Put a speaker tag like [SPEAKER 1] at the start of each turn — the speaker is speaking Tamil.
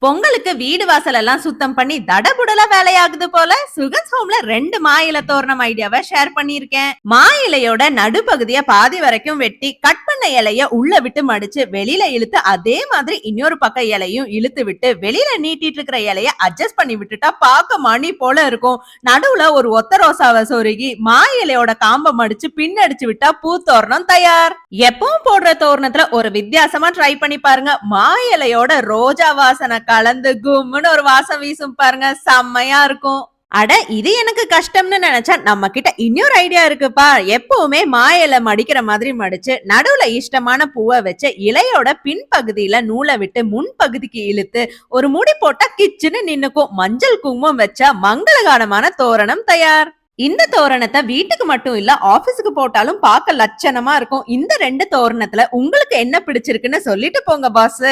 [SPEAKER 1] பொங்கலுக்கு வீடு வாசல் எல்லாம் சுத்தம் பண்ணி தடபுடல வேலையாகுது போல. சுகன்ஸ் ஹோம்ல 2 மா இலை தோரணம் ஐடியாவை ஷேர் பண்ணிருக்கேன். மா இலையோட நடுப்பகுதிய பாதி வரைக்கும் வெட்டி கட் பண்ண இலைய உள்ள விட்டு மடிச்சு வெளியில இழுத்து அதே மாதிரி இன்னொரு பக்க இலையும் இழுத்து விட்டு வெளியில நீட்டிட்டு இருக்கிற இலைய அட்ஜஸ்ட் பண்ணி விட்டுட்டா பார்க்க மணி போல இருக்கும். நடுவுல ஒரு ஒத்த ரோசாவை சொருகி மா இலையோட காம்ப மடிச்சு பின்னடிச்சு விட்டா பூ தோரணம் தயார். எப்பவும் போடுற தோரணத்துல ஒரு வித்தியாசமா ட்ரை பண்ணி பாருங்க. மா இலையோட ரோஜா வாசனை கலந்து கும்முன்னு ஒரு வாசம் வீசும் பாருங்க, செம்மையா இருக்கும். அட இது எனக்கு கஷ்டம்னு நினைச்சா நம்ம கிட்ட இன்னொரு ஐடியா இருக்குப்பா. எப்பவுமே மா இலை மடிக்கிற மாதிரி மடிச்சு நடுவுல இஷ்டமான பூவை வச்சு இலையோட பின்பகுதியில நூலை விட்டு முன்பகுதிக்கு இழுத்து ஒரு முடி போட்டா கிச்சுன்னு நின்னுக்கும். மஞ்சள் குங்குமம் வச்சா மங்களகரமான தோரணம் தயார். இந்த தோரணத்தை வீட்டுக்கு மட்டும் இல்ல ஆபீஸுக்கு போட்டாலும் பார்க்க லட்சணமா இருக்கும். இந்த 2 தோரணத்துல உங்களுக்கு என்ன பிடிச்சிருக்குன்னு சொல்லிட்டு போங்க பாஸ்.